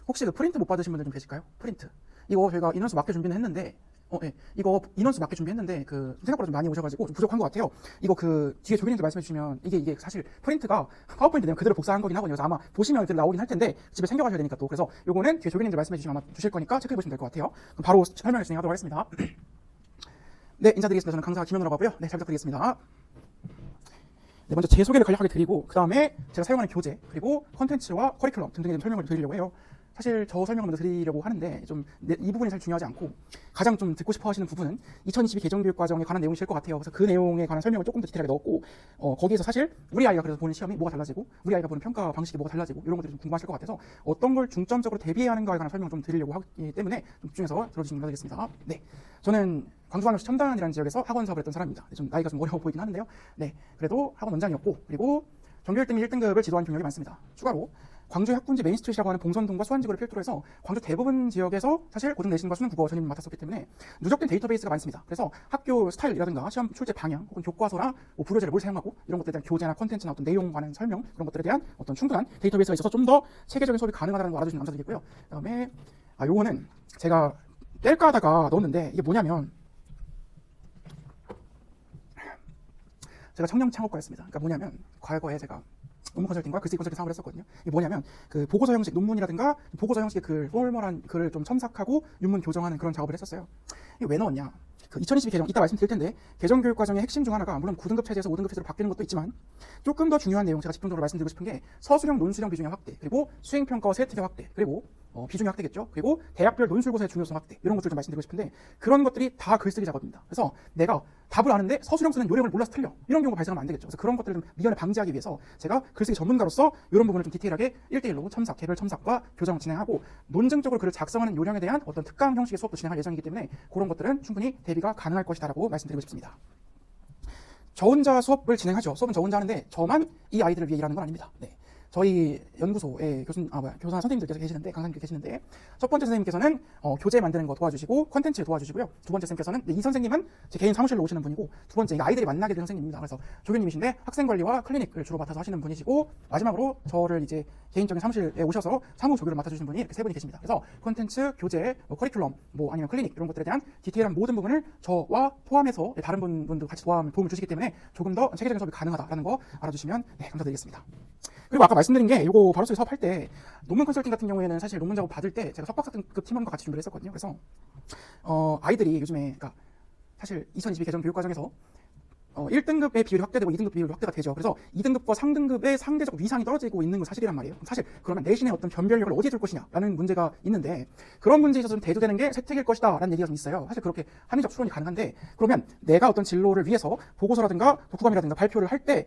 혹시 그 프린트 못 받으신 분들 좀 계실까요? 프린트. 이거 저희가 인원수 맞게 준비는 했는데, 예. 이거 인원수 맞게 준비했는데, 생각보다 좀 많이 오셔가지고 좀 부족한 것 같아요. 이거 뒤에 조교님들 말씀해주시면, 이게 사실 프린트가 파워포인트 내용 그대로 복사한 거긴 하거든요. 그래서 아마 보시면 그대로 나오긴 할 텐데, 집에 챙겨가셔야 되니까 또. 그래서 요거는 뒤에 조교님들 말씀해주시면 아마 주실 거니까 체크해보시면 될 것 같아요. 그럼 바로 설명을 진행하도록 하겠습니다. 네, 인사드리겠습니다. 저는 강사 김현우라고 하고요. 네, 잘 부탁드리겠습니다. 네, 먼저 제 소개를 간략하게 드리고, 그 다음에 제가 사용하는 교재, 그리고 컨텐츠와 커리큘럼 등등에 좀 설명을 드리려고 해요. 사실 저 설명을 먼저 드리려고 하는데 이 부분이 사실 중요하지 않고 가장 좀 듣고 싶어 하시는 부분은 2022 개정교육과정에 관한 내용이실 것 같아요. 그래서 그 내용에 관한 설명을 조금 더 디테일하게 넣었고 거기에서 사실 우리 아이가 그래서 보는 시험이 뭐가 달라지고 우리 아이가 보는 평가 방식이 뭐가 달라지고 이런 것들이 좀 궁금하실 것 같아서 어떤 걸 중점적으로 대비해야 하는가에 관한 설명을 좀 드리려고 하기 때문에 좀 집중해서 들어주시면 감사드리겠습니다. 네, 저는 광주광역시 첨단이라는 지역에서 학원 사업을 했던 사람입니다. 좀 나이가 좀 어려워 보이긴 하는데요. 네, 그래도 학원 원장이었고 그리고 전교 1등 1등급을 지도한 경력이 많습니다. 추가로 광주 학군지 메인스트리트라고 하는 봉선동과 수원지구를 필두로 해서 광주 대부분 지역에서 사실 고등 내신과 수능 국어 전임을 맡았었기 때문에 누적된 데이터베이스가 많습니다. 그래서 학교 스타일이라든가 시험 출제 방향 혹은 교과서나 교료제를 뭘 사용하고 이런 것들에 대한 교재나 컨텐츠나 어떤 내용 관한 설명 그런 것들에 대한 어떤 충분한 데이터베이스가 있어서 좀 더 체계적인 수업이 가능하다는 거 알아주시면 감사드리겠고요. 그다음에 요거는 제가 뗄까 하다가 넣었는데 이게 뭐냐면 제가 청렴창업과였습니다. 그러니까 뭐냐면 과거에 제가 논문 컨설팅과 글쓰기 컨설팅 사업을 했었거든요. 이게 뭐냐면 보고서 형식 논문이라든가 보고서 형식의 포멀한 글을 좀 첨삭하고 윤문 교정하는 그런 작업을 했었어요. 이게 왜 넣었냐? 2022 개정 이따 말씀드릴 텐데 개정 교육 과정의 핵심 중 하나가 물론 9등급 체제에서 5등급 체제로 바뀌는 것도 있지만 조금 더 중요한 내용 제가 집중적으로 말씀드리고 싶은 게 서술형 논술형 비중의 확대 그리고 수행평가와 세특의 확대 그리고 비중의 확대겠죠. 그리고 대학별 논술고사의 중요성 확대 이런 것들 좀 말씀드리고 싶은데 그런 것들이 다 글쓰기 작업입니다. 그래서 내가 답을 아는데 서술형 쓰는 요령을 몰라서 틀려 이런 경우가 발생하면 안 되겠죠. 그래서 그런 것들을 좀 미연에 방지하기 위해서 제가 글쓰기 전문가로서 이런 부분을 좀 디테일하게 1대1로 첨삭, 개별 첨삭과 교정을 진행하고 논증적으로 글을 작성하는 요령에 대한 어떤 특강 형식의 수업도 진행할 예정이기 때문에 그런 것들은 충분히 대비가 가능할 것이다라고 말씀드리고 싶습니다. 저 혼자 수업을 진행하죠. 수업은 저 혼자 하는데 저만 이 아이들을 위해 일하는 건 아닙니다. 네. 저희 연구소에 교사 선생님들께서 계시는데, 강사님들 계시는데, 첫 번째 선생님께서는 교재 만드는 거 도와주시고, 컨텐츠 도와주시고요. 두 번째 선생님께서는, 이 선생님은 제 개인 사무실로 오시는 분이고, 두 번째 아이들이 만나게 된 선생님입니다. 그래서 조교님이신데, 학생 관리와 클리닉을 주로 맡아서 하시는 분이시고, 마지막으로 저를 이제 개인적인 사무실에 오셔서 사무 조교를 맡아주시는 분이 이렇게 세 분이 계십니다. 그래서 컨텐츠, 교재, 커리큘럼, 아니면 클리닉 이런 것들에 대한 디테일한 모든 부분을 저와 포함해서 다른 분도 같이 도움을 주시기 때문에 조금 더 체계적인 수업이 가능하다라는 거 알아주시면 감사드리겠습니다. 그리고 아까 말씀드린 게 이거 바로스의 사업 할 때 논문 컨설팅 같은 경우에는 사실 논문 작업 받을 때 제가 석박사급 팀원과 같이 준비를 했었거든요. 그래서 아이들이 요즘에 사실 2022 개정 교육 과정에서 1등급의 비율이 확대되고 2등급 비율이 확대가 되죠. 그래서 2등급과 3등급의 상대적 위상이 떨어지고 있는 건 사실이란 말이에요. 사실 그러면 내신의 어떤 변별력을 어디에 둘 것이냐라는 문제가 있는데 그런 문제에 있어서 좀 대두되는 게 세특일 것이다 라는 얘기가 좀 있어요. 사실 그렇게 합리적 추론이 가능한데 그러면 내가 어떤 진로를 위해서 보고서라든가 독후감이라든가 발표를 할 때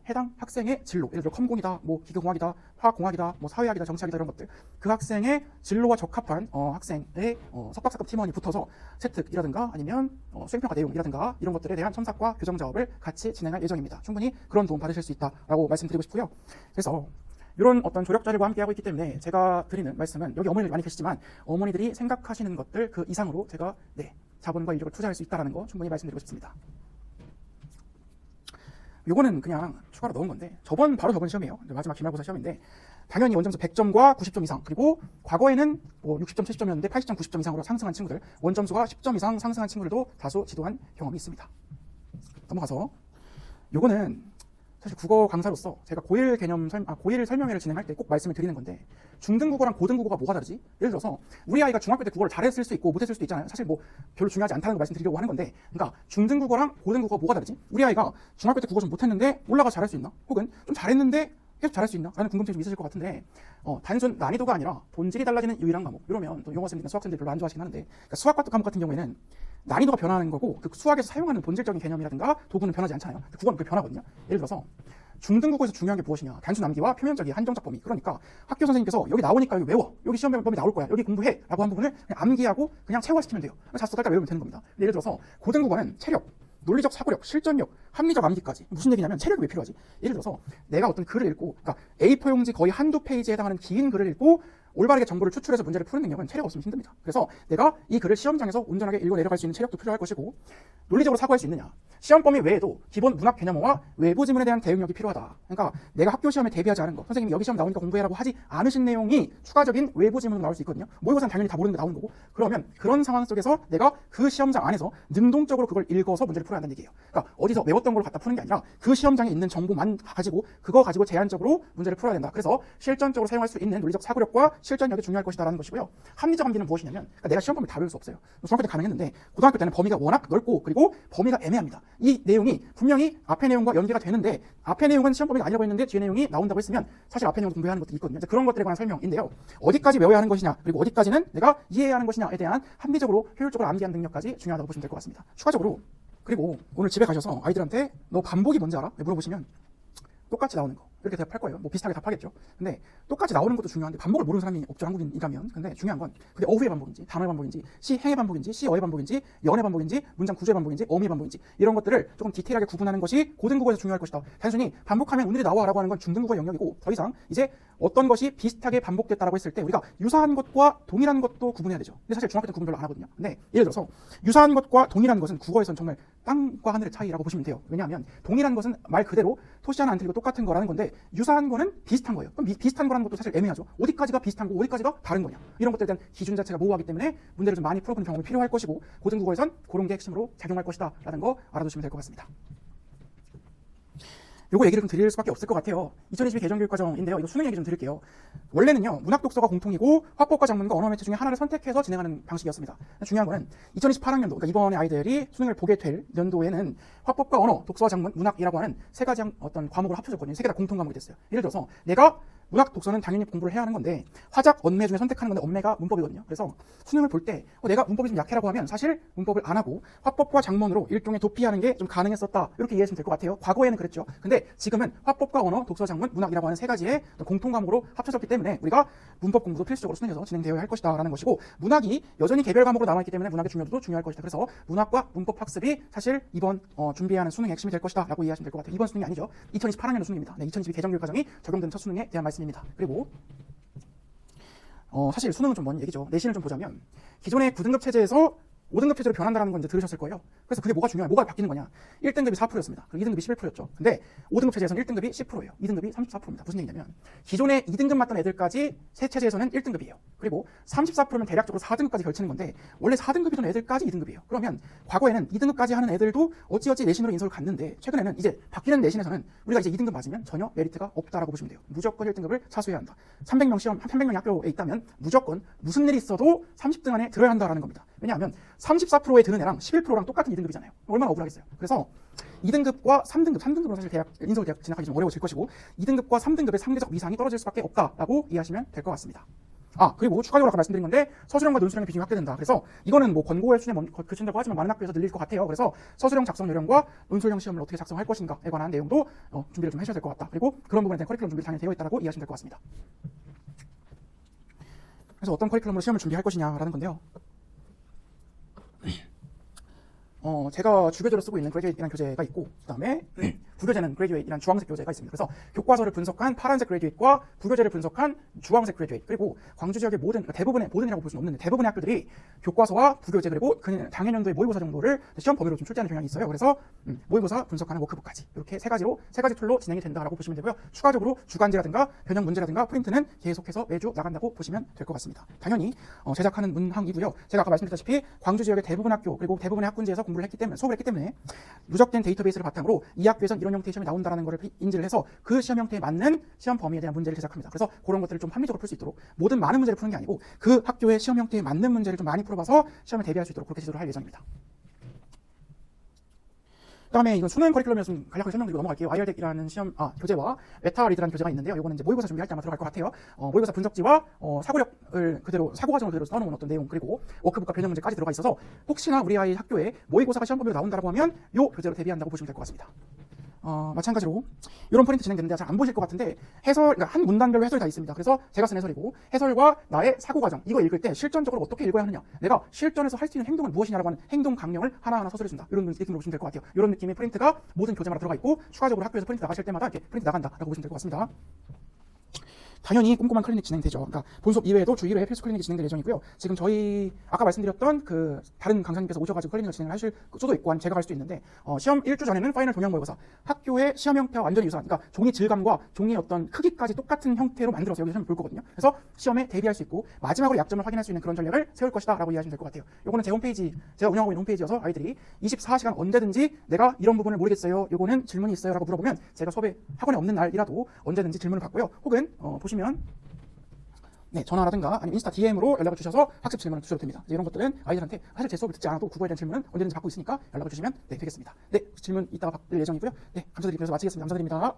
해당 학생의 진로, 예를 들어 컴공이다, 기계공학이다, 화학공학이다, 사회학이다, 정치학이다 이런 것들 그 학생의 진로와 적합한 학생의 석박사급 팀원이 붙어서 세특이라든가 아니면 수행평가 내용이라든가 이런 것들에 대한 첨삭과 교정 작업을 같이 진행할 예정입니다. 충분히 그런 도움 받으실 수 있다라고 말씀드리고 싶고요. 그래서 이런 어떤 조력자들과 함께 하고 있기 때문에 제가 드리는 말씀은 여기 어머니들이 많이 계시지만 어머니들이 생각하시는 것들 그 이상으로 제가 자본과 인력을 투자할 수 있다는 거 충분히 말씀드리고 싶습니다. 요거는 그냥 추가로 넣은 건데 바로 저번 시험이에요. 마지막 기말고사 시험인데 당연히 원점수 100점과 90점 이상 그리고 과거에는 60점, 70점이었는데 80점, 90점 이상으로 상승한 친구들 원점수가 10점 이상 상승한 친구들도 다수 지도한 경험이 있습니다. 넘어가서 요거는 사실 국어 강사로서 제가 고일 설명회를 진행할 때 꼭 말씀을 드리는 건데 중등국어랑 고등국어가 뭐가 다르지? 예를 들어서 우리 아이가 중학교 때 국어를 잘했을 수 있고 못했을 수도 있잖아요. 사실 별로 중요하지 않다는 거 말씀드리려고 하는 건데 그러니까 중등국어랑 고등국어가 뭐가 다르지? 우리 아이가 중학교 때 국어 좀 못했는데 올라가서 잘할 수 있나? 혹은 좀 잘했는데 계속 잘할 수 있나? 라는 궁금증이 좀 있으실 것 같은데 단순 난이도가 아니라 본질이 달라지는 유일한 과목 이러면 또 영어쌤들이나 수학생들이 별로 안 좋아하시긴 하는데 그러니까 수학 과목 같은 경우에는 난이도가 변하는 거고 그 수학에서 사용하는 본질적인 개념이라든가 도구는 변하지 않잖아요. 국어는 그게 변하거든요. 예를 들어서 중등국어에서 중요한 게 무엇이냐? 단순 암기와 표면적인 한정적 범위. 그러니까 학교 선생님께서 여기 나오니까 여기 외워. 여기 시험 범위 나올 거야. 여기 공부해. 라고 한 부분을 그냥 암기하고 그냥 체화시키면 돼요. 자습서 깔딱 외우면 되는 겁니다. 예를 들어서 고등국어는 체력, 논리적 사고력, 실전력, 합리적 암기까지. 무슨 얘기냐면 체력이 왜 필요하지? 예를 들어서 내가 어떤 글을 읽고 그러니까 A4 용지 거의 한두 페이지에 해당하는 긴 글을 읽고 올바르게 정보를 추출해서 문제를 푸는 능력은 체력 없으면 힘듭니다. 그래서 내가 이 글을 시험장에서 온전하게 읽어 내려갈 수 있는 체력도 필요할 것이고, 논리적으로 사고할 수 있느냐, 시험 범위 외에도 기본 문학 개념어와 외부 지문에 대한 대응력이 필요하다. 그러니까 내가 학교 시험에 대비하지 않은 거, 선생님이 여기 시험 나오니까 공부해라고 하지 않으신 내용이 추가적인 외부 지문으로 나올 수 있거든요. 모의고사는 당연히 다 모르는 게 나오는 거고, 그러면 그런 상황 속에서 내가 그 시험장 안에서 능동적으로 그걸 읽어서 문제를 풀어야 한다는 얘기예요. 그러니까 어디서 외웠던 걸 갖다 푸는 게 아니라 그 시험장에 있는 정보만 가지고 그거 가지고 제한적으로 문제를 풀어야 된다. 그래서 실전적으로 사용할 수 있는 논리적 사고력과 실전력이 중요할 것이다라는 것이고요. 합리적 합리는 무엇이냐면, 그러니까 내가 시험 범위 다 외울 수 없어요. 중학교 때 가능했는데 고등학교 때는 범위가 워낙 넓고 그리고 범위가 애매합니다. 이 내용이 분명히 앞의 내용과 연계가 되는데 앞의 내용은 시험 범위가 아니라고 했는데 뒤에 내용이 나온다고 했으면 사실 앞의 내용을 공부해야 하는 것도 있거든요. 그런 것들에 관한 설명인데요. 어디까지 외워야 하는 것이냐, 그리고 어디까지는 내가 이해해야 하는 것이냐에 대한 합리적으로 효율적으로 암기하는 능력까지 중요하다고 보시면 될 것 같습니다. 추가적으로, 그리고 오늘 집에 가셔서 아이들한테 너 반복이 뭔지 알아? 물어보시면 똑같이 나오는 거 이렇게 대답할 거예요. 뭐 비슷하게 답하겠죠. 근데 똑같이 나오는 것도 중요한데 반복을 모르는 사람이 없죠, 한국인이라면. 근데 중요한 건 그게 어휘의 반복인지, 단어의 반복인지, 시행의 반복인지, 시어의 반복인지, 연의 반복인지, 문장 구조의 반복인지, 어미의 반복인지, 이런 것들을 조금 디테일하게 구분하는 것이 고등국어에서 중요할 것이다. 단순히 반복하면 오늘이 나와라고 하는 건 중등국어 영역이고, 더 이상 이제 어떤 것이 비슷하게 반복됐다라고 했을 때 우리가 유사한 것과 동일한 것도 구분해야 되죠. 근데 사실 중학교 때 구분 별로 안 하거든요. 근데 예를 들어서 유사한 것과 동일한 것은 국어에서는 정말 땅과 하늘의 차이라고 보시면 돼요. 왜냐하면 동일한 것은 말 그대로 토시 하나 안 틀리고 똑같은 거라는 건데, 유사한 거는 비슷한 거예요. 그럼 비슷한 거라는 것도 사실 애매하죠. 어디까지가 비슷한 거고 어디까지가 다른 거냐, 이런 것들에 대한 기준 자체가 모호하기 때문에 문제를 좀 많이 풀어보는 경험이 필요할 것이고, 고등국어에선 그런 게 핵심으로 작용할 것이다 라는 거 알아두시면 될 것 같습니다. 요거 얘기를 좀 드릴 수밖에 없을 것 같아요. 2022 개정교육과정인데요. 이거 수능 얘기 좀 드릴게요. 원래는요, 문학 독서가 공통이고 화법과 작문과 언어 매체 중에 하나를 선택해서 진행하는 방식이었습니다. 중요한 거는 2028학년도, 그러니까 이번에 아이들이 수능을 보게 될 연도에는 화법과 언어, 독서와 작문, 문학이라고 하는 세 가지 어떤 과목을 합쳐졌거든요. 세 개 다 공통 과목이 됐어요. 예를 들어서 내가 문학 독서는 당연히 공부를 해야 하는 건데 화작, 언매 중에 선택하는 건데 언매가 문법이거든요. 그래서 수능을 볼 때 내가 문법이 좀 약해라고 하면 사실 문법을 안 하고 화법과 작문으로 일종의 도피하는 게 좀 가능했었다, 이렇게 이해하시면 될 것 같아요. 과거에는 그랬죠. 근데 지금은 화법과 언어, 독서, 작문, 문학이라고 하는 세 가지의 공통 과목으로 합쳐졌기 때문에 우리가 문법 공부도 필수적으로 수능에서 진행되어야 할 것이다 라는 것이고, 문학이 여전히 개별 과목으로 남아있기 때문에 문학의 중요도도 중요할 것이다. 그래서 문학과 문법 학습이 사실 이번 준비해야 하는 수능의 핵심이 될 것이다 라고 이해하시면 될 것 같아요. 이번 수능이 아니죠. 2028학년 수능입니다. 네, 2022 개정교육과정이 적용되는 첫 수능에 대한 말씀입니다. 그리고 사실 수능은 좀 먼 얘기죠. 내신을 좀 보자면 기존의 9등급 체제에서 5등급 체제로 변한다는 건 이제 들으셨을 거예요. 그래서 그게 뭐가 중요해요? 뭐가 바뀌는 거냐? 1등급이 4%였습니다. 그리고 2등급이 11%였죠. 근데 5등급 체제에서는 1등급이 10%예요. 2등급이 34%입니다. 무슨 얘기냐면 기존에 2등급 맞던 애들까지 새 체제에서는 1등급이에요. 그리고 34%면 대략적으로 4등급까지 걸치는 건데 원래 4등급이던 애들까지 2등급이에요. 그러면 과거에는 2등급까지 하는 애들도 어찌어찌 내신으로 인서울 갔는데, 최근에는 이제 바뀌는 내신에서는 우리가 이제 2등급 맞으면 전혀 메리트가 없다라고 보시면 돼요. 무조건 1등급을 사수해야 한다. 300명 시험, 300명이 학교에 있다면 무조건 무슨 일이 있어도 30등 안에 들어야 한다라는 겁니다. 왜냐하면 34%에 드는 애랑 11%랑 똑같은 2등급이잖아요. 얼마나 억울하겠어요. 그래서 2등급과 3등급은 사실 인서울 대학 진학하기 좀 어려워질 것이고 2등급과 3등급의 상대적 위상이 떨어질 수밖에 없다라고 이해하시면 될 것 같습니다. 그리고 추가적으로 아까 말씀드린 건데 서술형과 논술형의 비중이 확대된다. 그래서 이거는 뭐 권고의 수준에 그친다고 하지만 많은 학교에서 늘릴 것 같아요. 그래서 서술형 작성 요령과 논술형 시험을 어떻게 작성할 것인가에 관한 내용도 준비를 좀 하셔야 될 것 같다. 그리고 그런 부분에 대한 커리큘럼 준비 당연히 되어 있다고 이해하시면 될 것 같습니다. 그래서 어떤 커리큘럼으로 시험을 준비할 것이냐라는 건데요. 제가 주교재로 쓰고 있는 그레듀에이트라는 교재가 있고, 그 다음에 부교재는 그레듀에이트라는 주황색 교재가 있습니다. 그래서 교과서를 분석한 파란색 그레듀에이트와 부교재를 분석한 주황색 그레듀에이트, 그리고 광주 지역의 그러니까 대부분의, 모든이라고 볼 수는 없는데 대부분의 학교들이 교과서와 부교재 그리고 당해년도의 모의고사 정도를 시험 범위로 좀 출제하는 경향이 있어요. 그래서 모의고사 분석하는 워크북까지 이렇게 세 가지 툴로 진행이 된다라고 보시면 되고요. 추가적으로 주간지라든가 변형 문제라든가 프린트는 계속해서 매주 나간다고 보시면 될 것 같습니다. 당연히 제작하는 문항이고요. 제가 아까 말씀드렸다시피 광주 지역의 대부분 학교 그리고 대부분의 학군지에서 수업을 했기 때문에 누적된 데이터베이스를 바탕으로 이 학교에선 이런 형태의 시험이 나온다는 것을 인지를 해서 그 시험 형태에 맞는 시험 범위에 대한 문제를 제작합니다. 그래서 그런 것들을 좀 합리적으로 풀 수 있도록 많은 문제를 푸는 게 아니고 그 학교의 시험 형태에 맞는 문제를 좀 많이 풀어봐서 시험에 대비할 수 있도록 그렇게 지도를 할 예정입니다. 그다음에 이건 수능 커리큘럼에서 좀 간략하게 설명드리고 넘어갈게요. IRDEC이라는 시험 교재와 메타리드라는 교재가 있는데요. 이거는 이제 모의고사 준비할 때 아마 들어갈 것 같아요. 모의고사 분석지와 사고력을 그대로 사고 과정을 그대로 써놓은 어떤 내용, 그리고 워크북과 변형 문제까지 들어가 있어서 혹시나 우리 아이 학교에 모의고사가 시험 범위로 나온다고 하면 이 교재로 대비한다고 보시면 될 것 같습니다. 마찬가지로 이런 프린트 진행되는데 잘 안 보실 것 같은데 그러니까 한 문단별로 해설이 다 있습니다. 그래서 제가 쓴 해설이고 해설과 나의 사고 과정 이거 읽을 때 실전적으로 어떻게 읽어야 하느냐, 내가 실전에서 할 수 있는 행동은 무엇이냐라고 하는 행동 강령을 하나하나 서술해준다. 이런 느낌으로 보시면 될 것 같아요. 이런 느낌의 프린트가 모든 교재마다 들어가 있고 추가적으로 학교에서 프린트 나가실 때마다 이렇게 프린트 나간다라고 보시면 될 것 같습니다. 당연히 꼼꼼한 클리닉 진행되죠. 그러니까 본수업 이외에도 주 1회 필수 클리닉이 진행될 예정이고요. 지금 저희 아까 말씀드렸던 그 다른 강사님께서 오셔가지고 클리닉을 진행을 하실 수도 있고 아니면 제가 갈 수도 있는데 시험 1주 전에는 파이널 동양 모의고사 학교의 시험 형태와 완전히 유사한 그러니까 종이 질감과 종이의 어떤 크기까지 똑같은 형태로 만들어서 여기 시험을 볼 거거든요. 그래서 시험에 대비할 수 있고 마지막으로 약점을 확인할 수 있는 그런 전략을 세울 것이다 라고 이해하시면 될 것 같아요. 요거는 제 홈페이지 제가 운영하고 있는 홈페이지여서 아이들이 24시간 언제든지 내가 이런 부분을 모르겠어요. 요거는 질문이 있어요 라고 물어보면 제가 수업에 학원에 없는 날이라도 언제든지 질문을 받고요. 혹은 보시면 네, 전화라든가 아니면 인스타 DM으로 연락을 주셔서 학습 질문을 주셔도 됩니다. 이런 것들은 아이들한테 사실 제 수업을 듣지 않아도 국어에 대한 질문은 언제든지 받고 있으니까 연락을 주시면 네, 되겠습니다. 네, 질문 이따가 받을 예정이고요. 네, 감사드리면서 마치겠습니다. 감사드립니다.